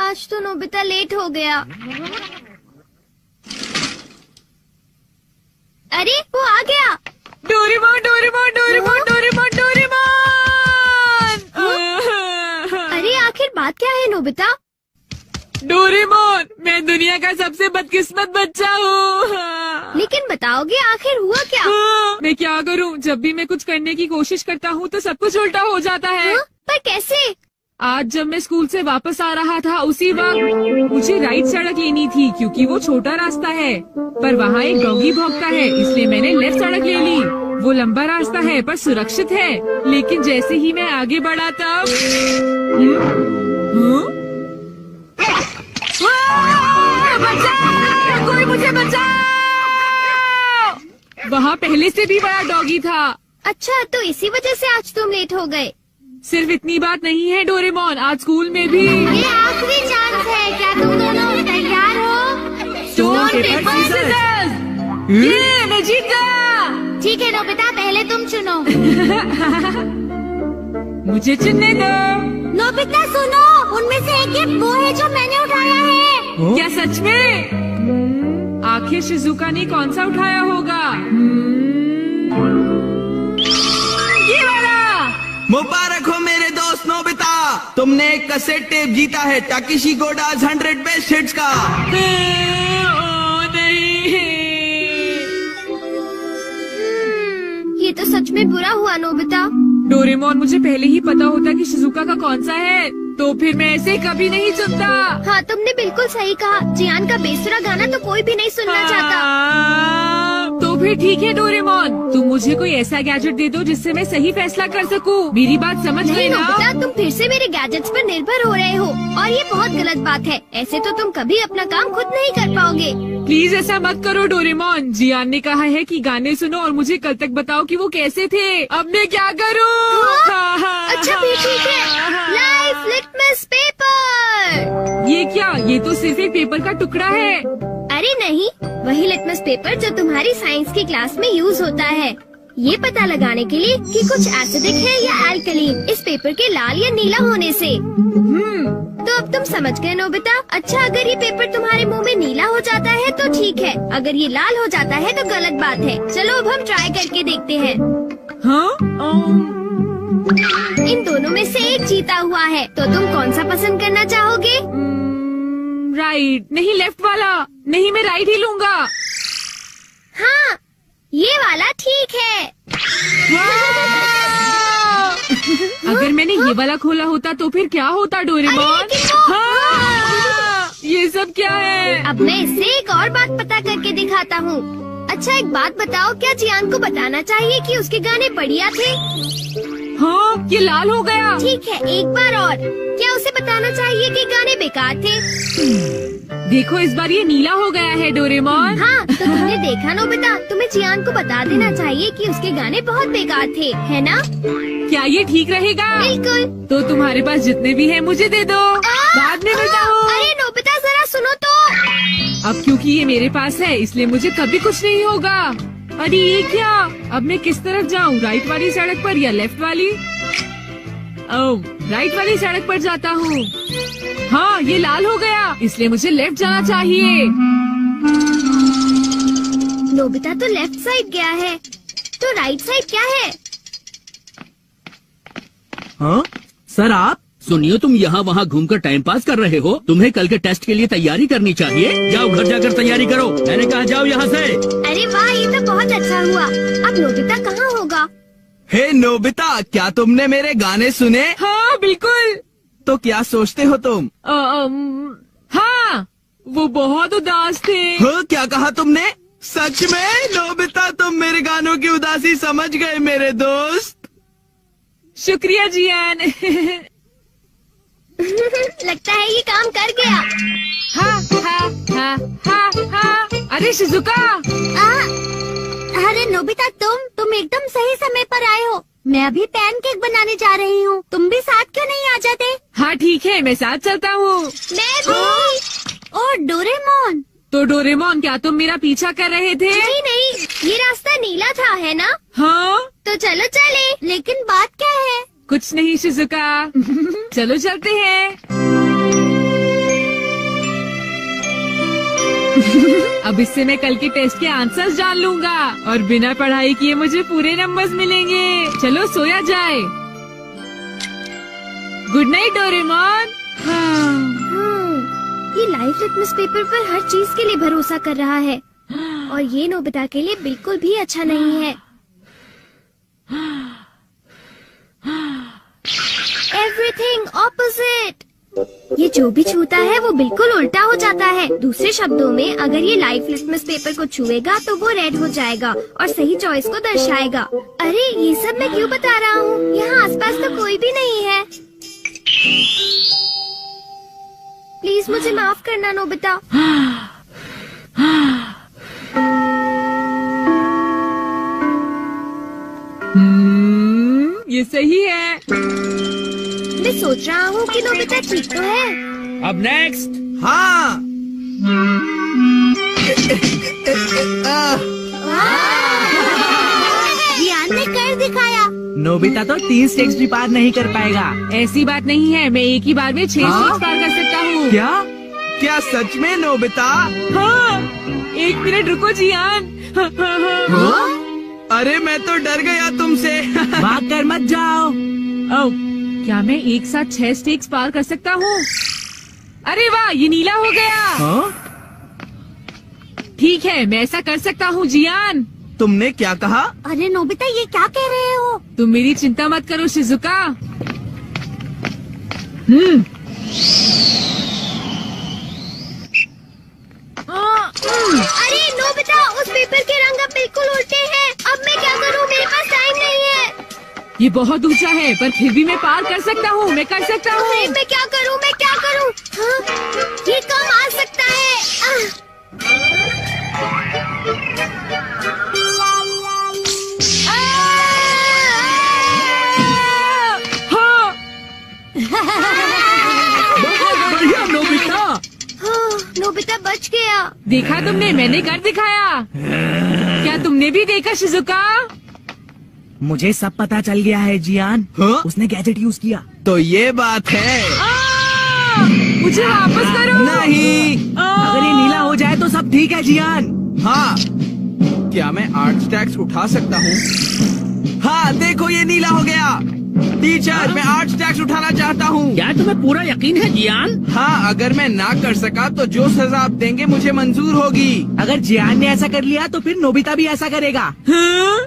आज तो Nobita late हो गया। अरे वो आ गया। Doraemon Doraemon Doraemon Doraemon Doraemon. अरे आखिर बात क्या है नोबिता? डोरेमोन, मैं दुनिया का सबसे बदकिस्मत बच्चा हूँ। लेकिन बताओगे आखिर हुआ क्या? मैं क्या करूँ, जब भी मैं कुछ करने की कोशिश करता हूँ तो सब कुछ उल्टा हो जाता है। पर कैसे? आज जब मैं स्कूल से वापस आ रहा था उसी वक्त मुझे राइट सड़क लेनी थी क्योंकि वो छोटा रास्ता है, पर वहाँ एक डॉगी भौंकता है, इसलिए मैंने लेफ्ट सड़क ले ली। वो लंबा रास्ता है पर सुरक्षित है, लेकिन जैसे ही मैं आगे बढ़ा तब बचाओ! कोई मुझे बचाओ! वहाँ पहले से भी बड़ा डॉगी था। अच्छा, तो इसी वजह से आज तुम लेट हो गए। सिर्फ इतनी बात नहीं है डोरेमोन, आज स्कूल में भी ये आखिरी चांस है। क्या तुम दोनों तैयार हो? Stone paper scissors. ये मैं जीत गया। ठीक है नोबिता, पहले तुम चुनो। मुझे चुनने दो। नोबिता सुनो, उनमें से एक गिफ्ट वो है जो मैंने उठाया है। क्या सच में? आखिर शिजुका ने कौन सा उठाया होगा? ये वाला। मुबारक हो मेरे दोस्त नोबिता, तुमने एक कैसेट टेप जीता है टाकेशी गोडाज 100 बेस्ट हिट्स का। ओ नहीं। ये तो सच में बुरा हुआ नोबिता। डोरेमोन, मुझे पहले ही पता होता कि शिजुका का कौन सा है तो फिर मैं ऐसे कभी नहीं सुनता। हाँ, तुमने बिल्कुल सही कहा। जियान का बेसुरा गाना तो कोई भी नहीं सुनना चाहता। तो फिर ठीक है डोरेमोन, तुम मुझे कोई ऐसा गैजेट दे दो जिससे मैं सही फैसला कर सकूं। मेरी बात समझ गए ना? नोबिता, तुम फिर से मेरे गैजेट्स पर निर्भर हो रहे हो और ये बहुत गलत बात है। ऐसे तो तुम कभी अपना काम खुद नहीं कर पाओगे। प्लीज ऐसा मत करो डोरेमोन। जियान ने कहा है कि गाने सुनो और मुझे कल तक बताओ कि वो कैसे थे। अब मैं क्या करूं? अच्छा फिर ठीक है। Life litmus paper. ये क्या? ये तो सिर्फ एक पेपर का टुकड़ा है। अरे नहीं, वही लिटमस पेपर जो तुम्हारी साइंस की क्लास में यूज होता है, ये पता लगाने के लिए कि कुछ एसिडिक है या एल्कलीन इस पेपर के लाल या नीला होने से। तो अब तुम समझ गए नोबिता। अच्छा, अगर ये पेपर तुम्हारे मुंह में नीला हो जाता है तो ठीक है, अगर ये लाल हो जाता है तो गलत बात है। चलो अब हम ट्राई करके देखते हैं। हाँ? इन दोनों में से एक जीता हुआ है, तो तुम कौन सा पसंद करना चाहोगे? राइट। नहीं, लेफ्ट वाला। नहीं, मैं राइट ही लूंगा। हाँ, ये वाला ठीक है। अगर मैंने ये वाला खोला होता तो फिर क्या होता डोरेमोन? हाँ! ये सब क्या है? अब मैं इससे एक और बात पता करके दिखाता हूँ। अच्छा एक बात बताओ, क्या जियान को बताना चाहिए कि उसके गाने बढ़िया थे? हाँ, ये लाल हो गया। ठीक है, एक बार और, क्या उसे बताना चाहिए कि गाने बेकार थे? देखो इस बार ये नीला हो गया है डोरेमोन। हाँ, तो तुमने देखा नोबिता, तुम्हें जियान को बता देना चाहिए कि उसके गाने बहुत बेकार थे, है ना? क्या ये ठीक रहेगा? बिल्कुल। तो तुम्हारे पास जितने भी हैं मुझे दे दो, बाद में बताओ। अरे नोबिता जरा सुनो तो। अब क्योंकि ये मेरे पास है इसलिए मुझे कभी कुछ नहीं होगा। अरे ये क्या? अब मैं किस तरफ जाऊँ, राइट वाली सड़क पर या लेफ्ट वाली? ओह, राइट वाली सड़क पर जाता हूँ। हाँ, ये लाल हो गया, इसलिए मुझे लेफ्ट जाना चाहिए। नोबिता तो लेफ्ट साइड गया है, तो राइट साइड क्या है? हाँ सर, आप सुनिए, तुम यहाँ वहाँ घूमकर टाइम पास कर रहे हो। तुम्हें कल के टेस्ट के लिए तैयारी करनी चाहिए। जाओ घर जाकर तैयारी करो। मैंने कहा जाओ यहाँ से। अरे वाह, ये तो बहुत अच्छा हुआ। अब नोबिता कहाँ होगा? हे नोबिता, क्या तुमने मेरे गाने सुने? हाँ बिल्कुल। तो क्या सोचते हो तुम? हाँ, वो बहुत उदास थे। हो, क्या कहा तुमने? सच में नोबिता, तुम मेरे गानों की उदासी समझ गए मेरे दोस्त। शुक्रिया जियान। लगता है ये काम कर गया। हाँ हाँ हाँ हाँ हाँ। अरे शिजुका। अरे नोबिता, तुम एकदम सही समय पर आए हो। मैं अभी पैनकेक बनाने जा रही हूँ, तुम भी साथ क्यों नहीं आ जाते? हाँ ठीक है, मैं साथ चलता हूँ। मैं भी। और डोरेमोन। तो डोरेमोन, क्या तुम मेरा पीछा कर रहे थे? नहीं, ये रास्ता नीला था, है ना? हाँ। तो चलो चले। लेकिन बात क्या है? कुछ नहीं शिजुका। चलो चलते हैं। अब इससे मैं कल के टेस्ट के आंसर्स जान लूंगा और बिना पढ़ाई किए मुझे पूरे नंबर्स मिलेंगे। चलो सोया जाए। Good night Doraemon. ये लाइफ लिटमस पेपर पर हर चीज के लिए भरोसा कर रहा है और ये नोबिता के लिए बिल्कुल भी अच्छा नहीं है। Everything opposite. ये जो भी छूता है वो बिल्कुल उल्टा हो जाता है। दूसरे शब्दों में अगर ये लाइफ लिटमस पेपर को छुएगा तो वो रेड हो जाएगा और सही चॉइस को दर्शाएगा। अरे ये सब मैं क्यों बता रहा हूँ? यहाँ आसपास तो कोई भी नहीं है। प्लीज मुझे माफ करना नोबिता। ये सही है। मैं सोच रहा हूँ कि नोबिता ठीक तो है। अब नेक्स्ट। हाँ। जियान ने कर दिखाया। नोबिता तो 3 स्टेप्स भी पार नहीं कर पाएगा। ऐसी बात नहीं है, मैं एक ही बार में 6 स्टेप्स पार कर सकता हूँ। क्या? क्या सच में नोबिता? हाँ, 1 मिनट रुको जियान। अरे मैं तो डर गया तुमसे। भाग कर मत जाओ। ओह, क्या मैं एक साथ 6 स्टेप्स पार कर सकता हूँ? अरे वाह, ये नीला हो गया। हाँ? ठीक है, मैं ऐसा कर सकता हूँ जियान। तुमने क्या कहा? अरे नोबिता ये क्या कह रहे हो? तुम मेरी चिंता मत करो शिजुका। अरे नोबिता, उस पेपर के रंग अब बिल्कुल उल्टे हैं। अब मैं क्या करूँ? मेरे पास टाइम नहीं है। ये बहुत ऊंचा है पर फिर भी मैं पार कर सकता हूँ। मैं कर सकता अरे हूँ। मैं क्या करूँ? मैं क्या करूँ? हाँ, ये कम आ सकता है। हाँ, बहुत बढ़िया नोबिता। हाँ, नोबिता बच गया। देखा तुमने, मैंने कर दिखाया। क्या तुमने भी देखा शिजुका? मुझे सब पता चल गया है जियान। हाँ? उसने गैजेट यूज किया। तो ये बात है। मुझे वापस करो। नहीं। अगर ये नीला हो जाए तो सब ठीक है जियान। हाँ। क्या मैं 8 स्टैक्स उठा सकता हूँ? हाँ, देखो ये नीला हो गया। टीचर, मैं 8 स्टैक्स उठाना चाहता हूँ। क्या तुम्हें पूरा यकीन है जियान? हाँ, अगर मैं ना कर सका तो जो सजा आप देंगे मुझे मंजूर होगी। अगर जियान ने ऐसा कर लिया तो फिर नोबिता भी ऐसा करेगा। हाँ?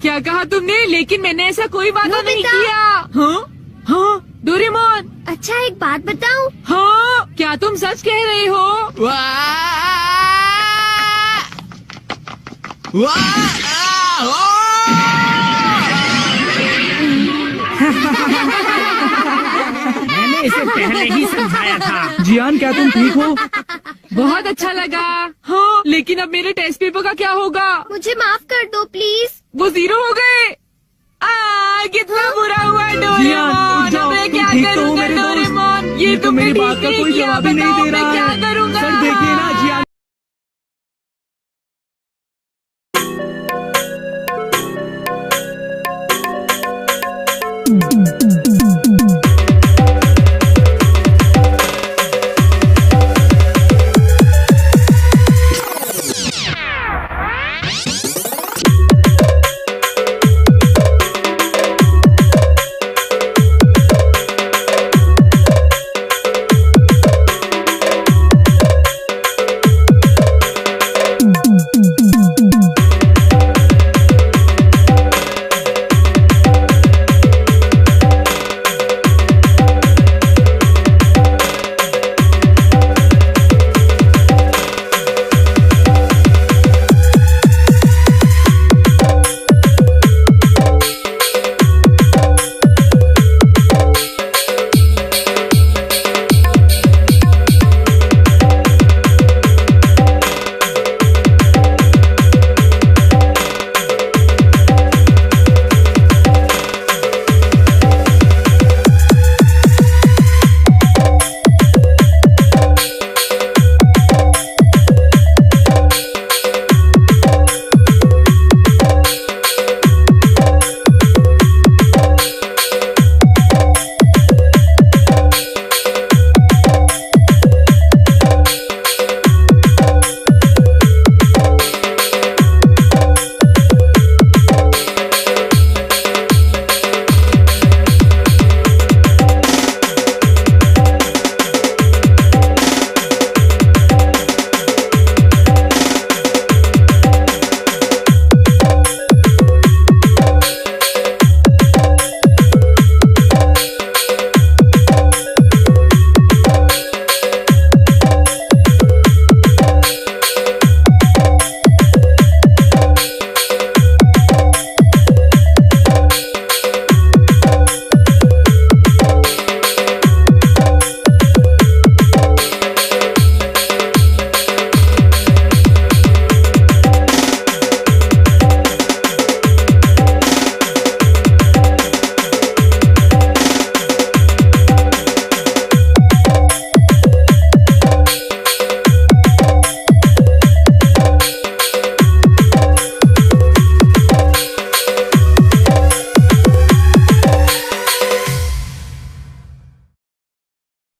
क्या कहा तुमने? लेकिन मैंने ऐसा कोई वादा नहीं नोबिता। किया। हाँ? हाँ? डोरेमोन। अच्छा एक बात बताऊं? हाँ? क्या तुम सच कह रहे हो? मैंने इसे पहले ही समझाया था। जियान, क्या तुम ठीक हो? बहुत अच्छा लगा। हाँ, लेकिन अब मेरे टेस्ट पेपर का क्या होगा? मुझे माफ कर दो प्लीज। वो 0 हो गए। कितना बुरा हुआ जियान, डोरेमोन। उठ जाओ, अब मैं तुम क्या ठीक तो हो करूँगा मेरे दोस्त? डोरेमोन? ये ये तो तुमने मेरी ठीक बात का नहीं कोई किया। जवाब ही नहीं बताओ दे मैं रहा क्या है। करूँगा?